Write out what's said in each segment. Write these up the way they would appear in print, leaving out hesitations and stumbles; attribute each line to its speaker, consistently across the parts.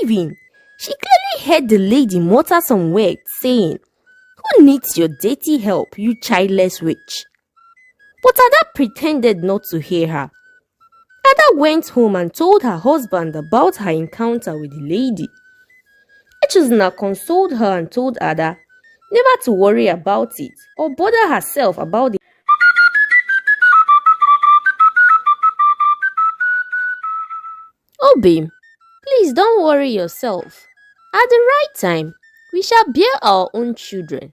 Speaker 1: leaving, she clearly heard the lady mutter some words saying, "Who needs your dirty help, you childless witch?" But Ada pretended not to hear her. Ada went home and told her husband about her encounter with the lady. Echuzna consoled her and told Ada never to worry about it or bother herself about it. Obi, please don't worry yourself. At the right time, we shall bear our own children.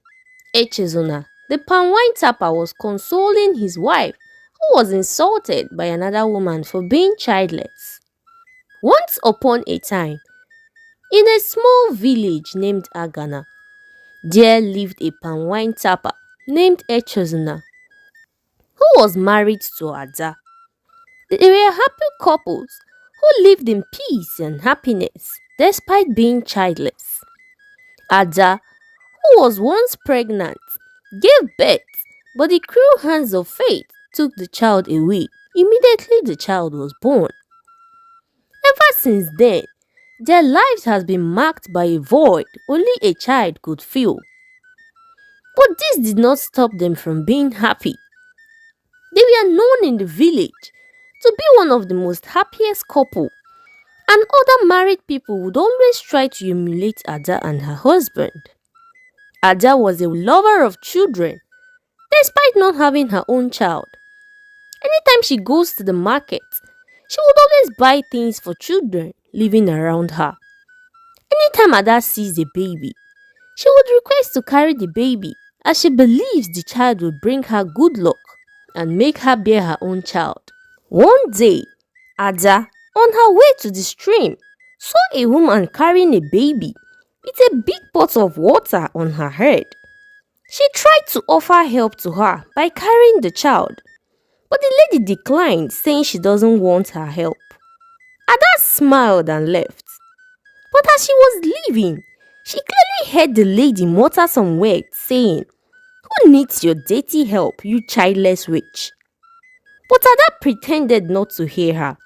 Speaker 1: Echezona, the palm wine tapper, was consoling his wife, who was insulted by another woman for being childless. Once upon a time, in a small village named Agana, there lived a palm wine tapper named Echezona, who was married to Ada. They were happy couples who lived in peace and happiness despite being childless. Ada, who was once pregnant, gave birth, but the cruel hands of fate took the child away immediately the child was born. Ever since then, their lives has been marked by a void only a child could fill. But this did not stop them from being happy. They were known in the village to be one of the most happiest couple, and other married people would always try to emulate Ada and her husband. Ada was a lover of children, despite not having her own child. Anytime she goes to the market, she would always buy things for children living around her. Anytime Ada sees a baby, she would request to carry the baby as she believes the child will bring her good luck and make her bear her own child. One day, Ada, on her way to the stream, saw a woman carrying a baby with a big pot of water on her head. She tried to offer help to her by carrying the child, but the lady declined, saying she doesn't want her help. Ada smiled and left. But as she was leaving, she clearly heard the lady mutter some words saying, "Who needs your dirty help, you childless witch?" But Ada pretended not to hear her.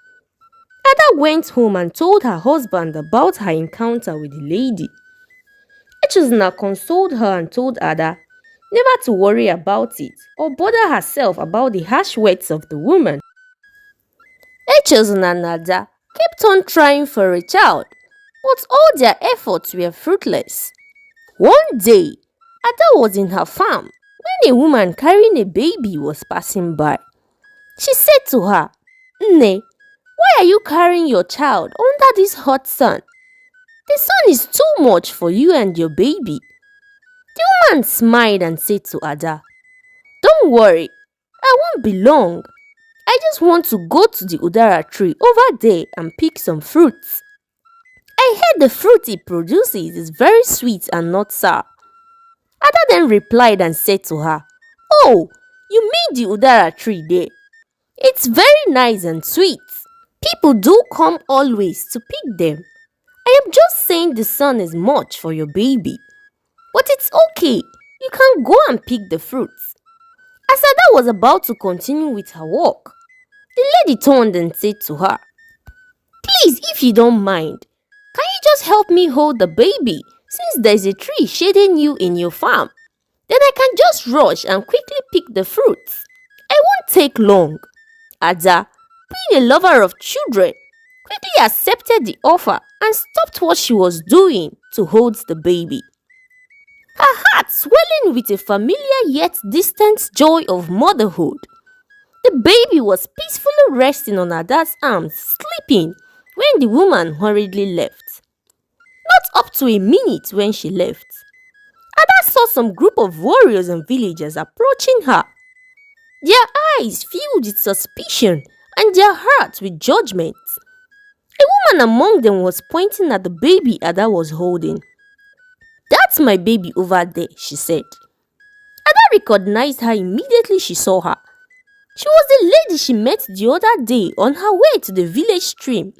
Speaker 1: Ada went home and told her husband about her encounter with the lady. Echuzna consoled her and told Ada never to worry about it or bother herself about the harsh words of the woman. Echezona and Ada kept on trying for a child, but all their efforts were fruitless. One day, Ada was in her farm when a woman carrying a baby was passing by. She said to her, "Nne, why are you carrying your child under this hot sun? The sun is too much for you and your baby." The woman smiled and said to Ada, "Don't worry, I won't be long. I just want to go to the udara tree over there and pick some fruits. I heard the fruit it produces is very sweet and not sour." Ada then replied and said to her, "Oh, you mean the udara tree there? It's very nice and sweet. People do come always to pick them. I am just saying the sun is much for your baby. But it's okay, you can go and pick the fruits." As Ada was about to continue with her walk, the lady turned and said to her, "Please, if you don't mind, can you just help me hold the baby since there's a tree shading you in your farm? Then I can just rush and quickly pick the fruits. I won't take long." Ada, being a lover of children, quickly accepted the offer and stopped what she was doing to hold the baby. Her heart swelling with a familiar yet distant joy of motherhood. The baby was peacefully resting on Ada's arms, sleeping, when the woman hurriedly left. Not up to a minute when she left, Ada saw some group of warriors and villagers approaching her. Their eyes filled with suspicion and their hearts with judgment. A woman among them was pointing at the baby Ada was holding. "That's my baby over there," she said. Ada recognized her immediately she saw her. She was the lady she met the other day on her way to the village stream,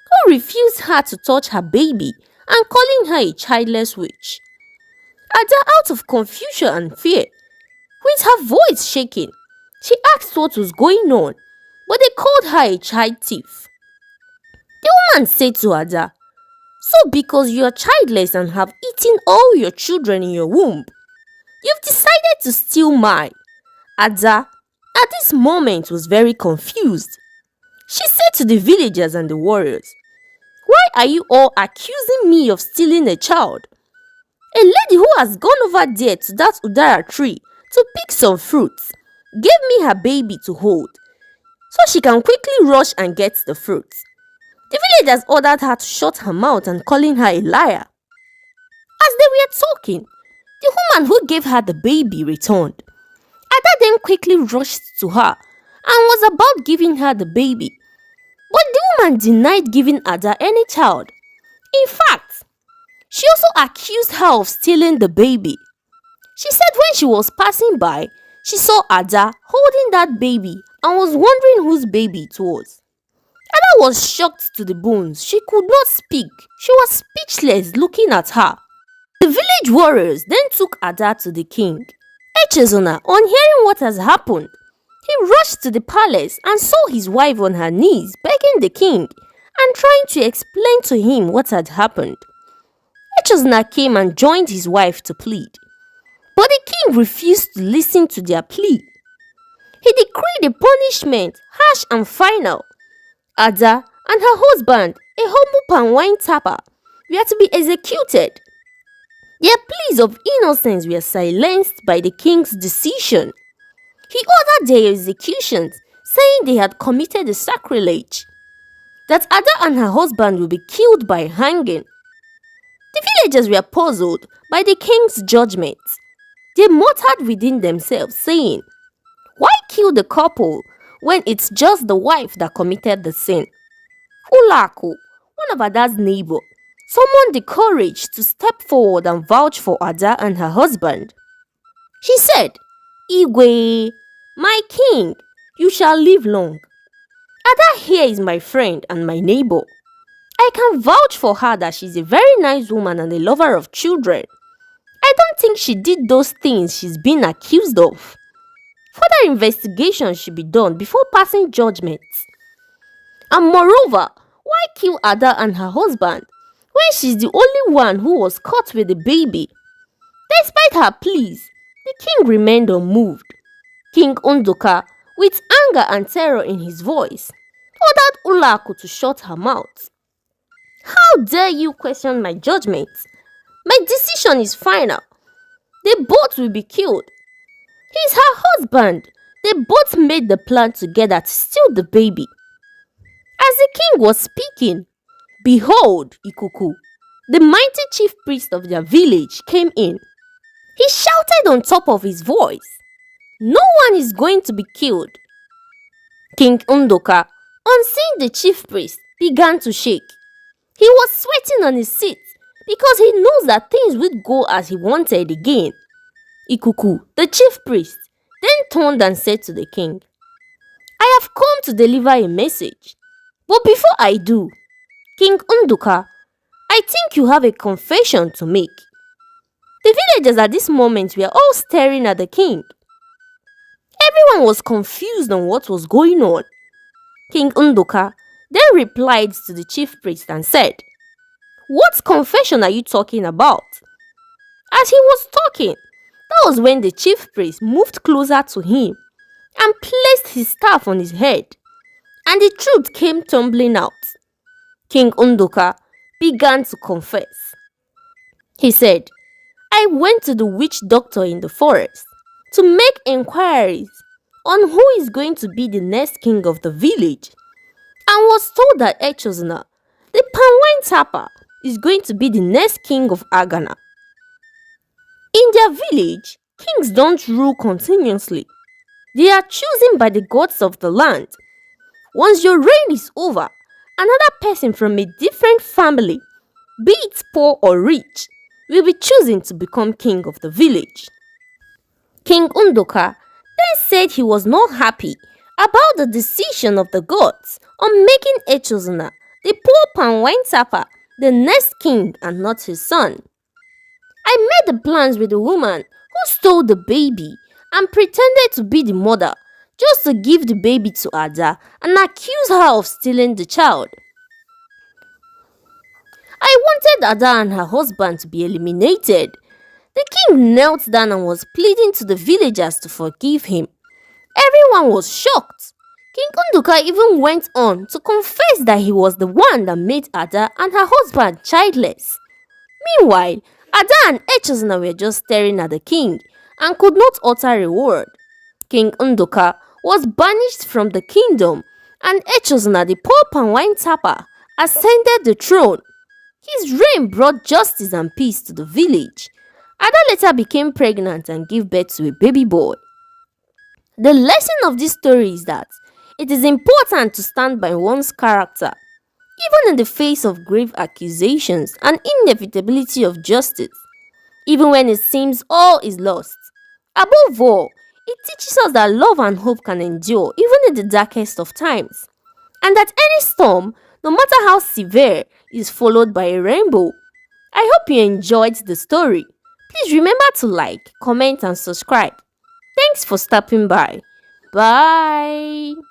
Speaker 1: who refused her to touch her baby and calling her a childless witch. Ada, out of confusion and fear, with her voice shaking, she asked what was going on, but they called her a child thief. The woman said to Ada, So because you are childless and have eaten all your children in your womb, you've decided to steal mine. Ada, at this moment, was very confused. She said to the villagers and the warriors, "Why are you all accusing me of stealing a child? A lady who has gone over there to that udara tree to pick some fruits gave me her baby to hold so she can quickly rush and get the fruits." The villagers ordered her to shut her mouth and calling her a liar. As they were talking, the woman who gave her the baby returned. Ada then quickly rushed to her and was about giving her the baby. But the woman denied giving Ada any child. In fact, she also accused her of stealing the baby. She said when she was passing by, she saw Ada holding that baby and was wondering whose baby it was. Ada was shocked to the bones. She could not speak. She was speechless looking at her. The village warriors then took Ada to the king. Echezona, on hearing what has happened, he rushed to the palace and saw his wife on her knees begging the king and trying to explain to him what had happened. Echezona came and joined his wife to plead, but the king refused to listen to their plea. He decreed a punishment, harsh and final. Ada and her husband, a humble palm wine tapper, were to be executed. Their pleas of innocence were silenced by the king's decision. He ordered their executions, saying they had committed a sacrilege, that Ada and her husband will be killed by hanging. The villagers were puzzled by the king's judgment. They muttered within themselves, saying, "Why kill the couple when it's just the wife that committed the sin?" Ulaku, one of Ada's neighbors, summoned the courage to step forward and vouch for Ada and her husband. She said, "Igwe, my king, you shall live long. Ada here is my friend and my neighbor. I can vouch for her that she's a very nice woman and a lover of children. I don't think she did those things she's been accused of. Further investigation should be done before passing judgment. And moreover, why kill Ada and her husband when she's the only one who was caught with the baby?" Despite her pleas, the king remained unmoved. King Undoka, with anger and terror in his voice, ordered Ulaku to shut her mouth. "How dare you question my judgment? My decision is final. They both will be killed. He's her husband. They both made the plan together to steal the baby." As the king was speaking, behold, Ikuku, the mighty chief priest of their village, came in. He shouted on top of his voice, "No one is going to be killed." King Undoka, on seeing the chief priest, began to shake. He was sweating on his seat because he knows that things would go as he wanted again. Ikuku, the chief priest, then turned and said to the king, "I have come to deliver a message. But before I do, King Unduka, I think you have a confession to make." The villagers at this moment were all staring at the king. Everyone was confused on what was going on. King Unduka then replied to the chief priest and said, "What confession are you talking about?" As he was talking, that was when the chief priest moved closer to him and placed his staff on his head, and the truth came tumbling out. King Undoka began to confess. He said, "I went to the witch doctor in the forest to make inquiries on who is going to be the next king of the village, and was told that Echozna, the Panwine Tapper, is going to be the next king of Agana. In their village, kings don't rule continuously. They are chosen by the gods of the land. Once your reign is over, another person from a different family, be it poor or rich, will be chosen to become king of the village." King Undoka then said he was not happy about the decision of the gods on making Echozna, the poor Panwine Tapper, the next king and not his son. "I made the plans with the woman who stole the baby and pretended to be the mother just to give the baby to Ada and accuse her of stealing the child. I wanted Ada and her husband to be eliminated. The king knelt down and was pleading to the villagers to forgive him. Everyone was shocked. King Unduka even went on to confess that he was the one that made Ada and her husband childless. Meanwhile, Ada and Echezna were just staring at the king and could not utter a word. King Unduka was banished from the kingdom, and Echezna, the pope and wine tapper, ascended the throne. His reign brought justice and peace to the village. Ada later became pregnant and gave birth to a baby boy. The lesson of this story is that it is important to stand by one's character, even in the face of grave accusations and inevitability of justice, even when it seems all is lost. Above all, it teaches us that love and hope can endure even in the darkest of times, and that any storm, no matter how severe, is followed by a rainbow. I hope you enjoyed the story. Please remember to like, comment, and subscribe. Thanks for stopping by. Bye.